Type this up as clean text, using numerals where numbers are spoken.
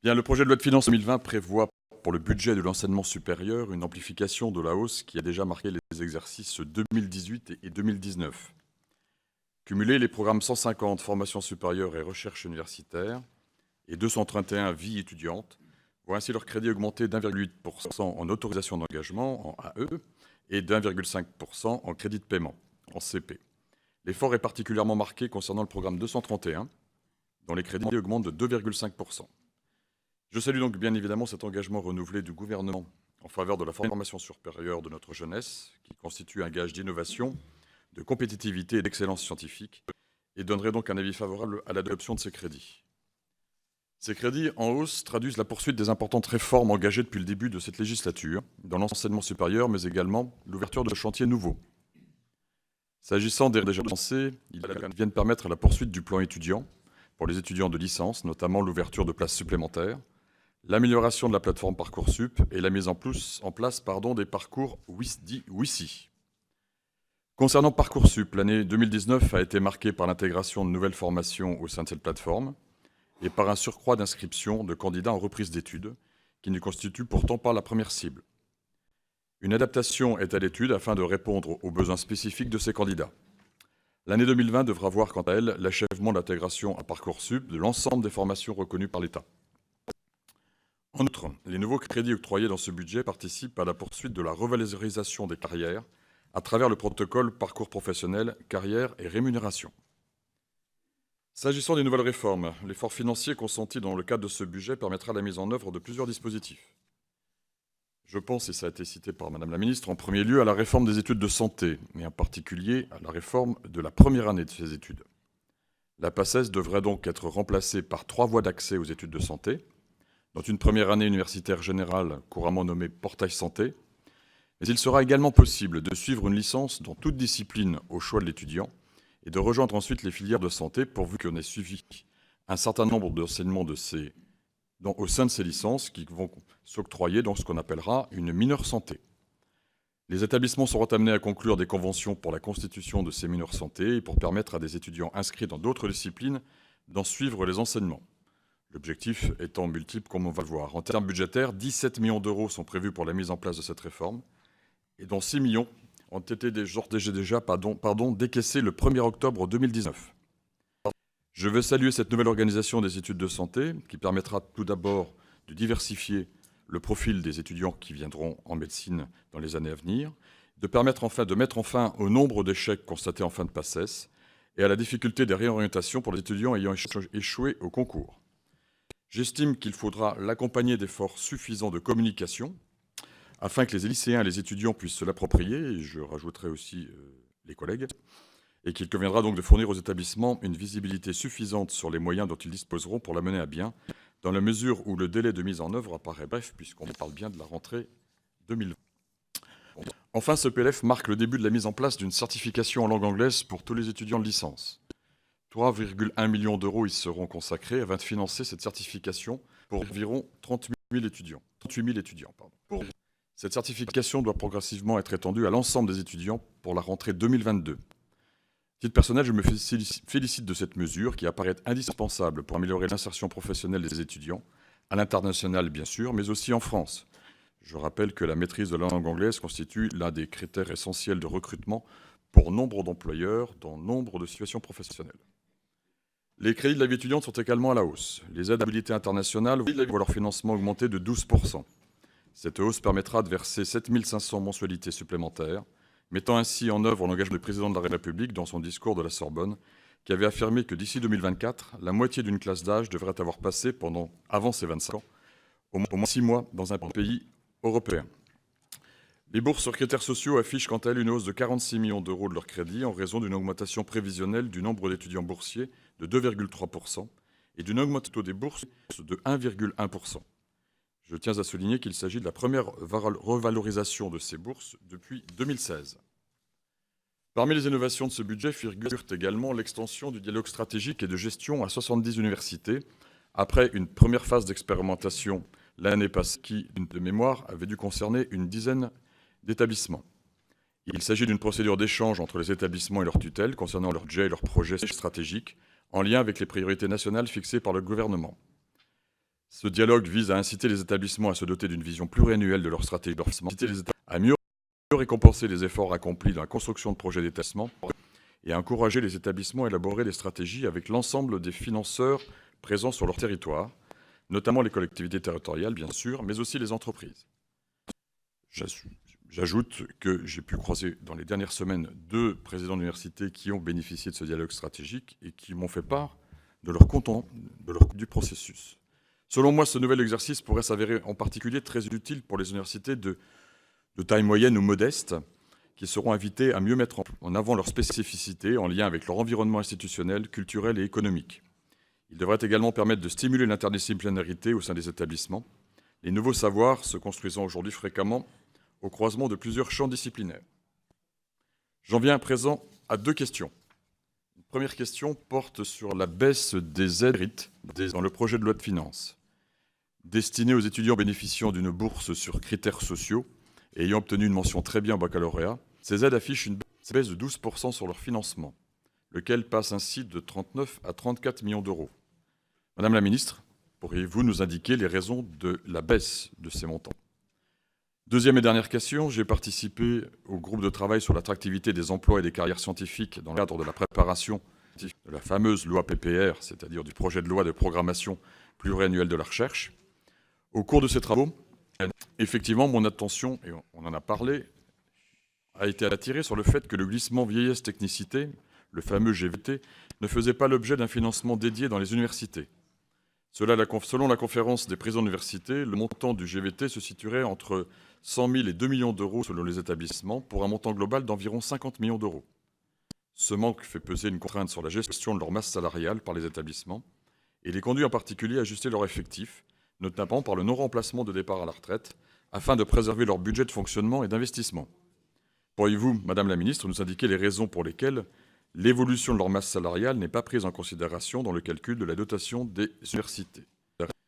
Bien, le projet de loi de finances 2020 prévoit pour le budget de l'enseignement supérieur une amplification de la hausse qui a déjà marqué les exercices 2018 et 2019. Cumulés, les programmes 150 formation supérieure et recherche universitaire et 231 vie étudiante voient ainsi leur crédit augmenter d'1,8% en autorisation d'engagement, en AE, et d'1,5% en crédit de paiement, en CP. L'effort est particulièrement marqué concernant le programme 231, dont les crédits augmentent de 2,5%. Je salue donc bien évidemment cet engagement renouvelé du gouvernement en faveur de la formation supérieure de notre jeunesse, qui constitue un gage d'innovation, de compétitivité et d'excellence scientifique, et donnerai donc un avis favorable à l'adoption de ces crédits. Ces crédits en hausse traduisent la poursuite des importantes réformes engagées depuis le début de cette législature, dans l'enseignement supérieur, mais également l'ouverture de chantiers nouveaux. S'agissant des déjà lancés, ils viennent permettre la poursuite du plan étudiant pour les étudiants de licence, notamment l'ouverture de places supplémentaires, l'amélioration de la plateforme Parcoursup et la mise en place des parcours dits WICI. Concernant Parcoursup, l'année 2019 a été marquée par l'intégration de nouvelles formations au sein de cette plateforme et par un surcroît d'inscriptions de candidats en reprise d'études, qui ne constitue pourtant pas la première cible. Une adaptation est à l'étude afin de répondre aux besoins spécifiques de ces candidats. L'année 2020 devra voir quant à elle l'achèvement de l'intégration à Parcoursup de l'ensemble des formations reconnues par l'État. En outre, les nouveaux crédits octroyés dans ce budget participent à la poursuite de la revalorisation des carrières à travers le protocole Parcours professionnel, carrière et rémunération. S'agissant des nouvelles réformes, l'effort financier consenti dans le cadre de ce budget permettra la mise en œuvre de plusieurs dispositifs. Je pense, et ça a été cité par Madame la Ministre, en premier lieu à la réforme des études de santé, et en particulier à la réforme de la première année de ces études. La PACES devrait donc être remplacée par 3 voies d'accès aux études de santé, dont une première année universitaire générale, couramment nommée portage santé, mais il sera également possible de suivre une licence dans toute discipline au choix de l'étudiant et de rejoindre ensuite les filières de santé pourvu qu'on ait suivi un certain nombre d'enseignements au sein de ces licences qui vont s'octroyer dans ce qu'on appellera une mineure santé. Les établissements seront amenés à conclure des conventions pour la constitution de ces mineurs santé et pour permettre à des étudiants inscrits dans d'autres disciplines d'en suivre les enseignements. L'objectif étant multiple, comme on va le voir. En termes budgétaires, 17 millions d'euros sont prévus pour la mise en place de cette réforme, et dont 6 millions ont été déjà décaissés le 1er octobre 2019. Je veux saluer cette nouvelle organisation des études de santé, qui permettra tout d'abord de diversifier le profil des étudiants qui viendront en médecine dans les années à venir, de mettre fin au nombre d'échecs constatés en fin de PACES et à la difficulté des réorientations pour les étudiants ayant échoué au concours. J'estime qu'il faudra l'accompagner d'efforts suffisants de communication afin que les lycéens et les étudiants puissent se l'approprier, et je rajouterai aussi les collègues, et qu'il conviendra donc de fournir aux établissements une visibilité suffisante sur les moyens dont ils disposeront pour la mener à bien, dans la mesure où le délai de mise en œuvre apparaît bref, puisqu'on parle bien de la rentrée 2020. Enfin, ce PLF marque le début de la mise en place d'une certification en langue anglaise pour tous les étudiants de licence. 3,1 millions d'euros y seront consacrés afin de financer cette certification pour environ 38 000 étudiants. Cette certification doit progressivement être étendue à l'ensemble des étudiants pour la rentrée 2022. À titre personnel, je me félicite de cette mesure qui apparaît indispensable pour améliorer l'insertion professionnelle des étudiants, à l'international bien sûr, mais aussi en France. Je rappelle que la maîtrise de la langue anglaise constitue l'un des critères essentiels de recrutement pour nombre d'employeurs dans nombre de situations professionnelles. Les crédits de la vie étudiante sont également à la hausse. Les aides à mobilité internationale voient leur financement augmenter de 12%. Cette hausse permettra de verser 7 500 mensualités supplémentaires, mettant ainsi en œuvre l'engagement du président de la République dans son discours de la Sorbonne, qui avait affirmé que d'ici 2024, la moitié d'une classe d'âge devrait avoir passé avant ses 25 ans, au moins 6 mois dans un pays européen. Les bourses sur critères sociaux affichent quant à elles une hausse de 46 millions d'euros de leur crédit en raison d'une augmentation prévisionnelle du nombre d'étudiants boursiers de 2,3% et d'une augmentation des bourses de 1,1%. Je tiens à souligner qu'il s'agit de la première revalorisation de ces bourses depuis 2016. Parmi les innovations de ce budget figure également l'extension du dialogue stratégique et de gestion à 70 universités, après une première phase d'expérimentation l'année passée qui, de mémoire, avait dû concerner une dizaine d'établissements. Il s'agit d'une procédure d'échange entre les établissements et leurs tutelles concernant leur budget et leurs projets stratégiques, en lien avec les priorités nationales fixées par le gouvernement. Ce dialogue vise à inciter les établissements à se doter d'une vision pluriannuelle de leur stratégie de financement, à mieux récompenser les efforts accomplis dans la construction de projets d'établissement et à encourager les établissements à élaborer des stratégies avec l'ensemble des financeurs présents sur leur territoire, notamment les collectivités territoriales, bien sûr, mais aussi les entreprises. J'ajoute que j'ai pu croiser dans les dernières semaines 2 présidents d'université qui ont bénéficié de ce dialogue stratégique et qui m'ont fait part de leur content du processus. Selon moi, ce nouvel exercice pourrait s'avérer en particulier très utile pour les universités de taille moyenne ou modeste, qui seront invitées à mieux mettre en avant leurs spécificités en lien avec leur environnement institutionnel, culturel et économique. Il devrait également permettre de stimuler l'interdisciplinarité au sein des établissements, les nouveaux savoirs se construisant aujourd'hui fréquemment au croisement de plusieurs champs disciplinaires. J'en viens à présent à 2 questions. Une première question porte sur la baisse des aides dans le projet de loi de finances. Destinées aux étudiants bénéficiant d'une bourse sur critères sociaux et ayant obtenu une mention très bien au baccalauréat, ces aides affichent une baisse de 12% sur leur financement, lequel passe ainsi de 39 à 34 millions d'euros. Madame la ministre, pourriez-vous nous indiquer les raisons de la baisse de ces montants? Deuxième et dernière question, j'ai participé au groupe de travail sur l'attractivité des emplois et des carrières scientifiques dans le cadre de la préparation de la fameuse loi PPR, c'est-à-dire du projet de loi de programmation pluriannuelle de la recherche. Au cours de ces travaux, effectivement, mon attention, et on en a parlé, a été attirée sur le fait que le glissement vieillesse-technicité, le fameux GVT, ne faisait pas l'objet d'un financement dédié dans les universités. Selon la conférence des présidents d'université, le montant du GVT se situerait entre 100 000 et 2 millions d'euros selon les établissements, pour un montant global d'environ 50 millions d'euros. Ce manque fait peser une contrainte sur la gestion de leur masse salariale par les établissements et les conduit en particulier à ajuster leurs effectifs, notamment par le non-remplacement de départ à la retraite, afin de préserver leur budget de fonctionnement et d'investissement. Pourriez-vous, Madame la Ministre, nous indiquer les raisons pour lesquelles l'évolution de leur masse salariale n'est pas prise en considération dans le calcul de la dotation des universités?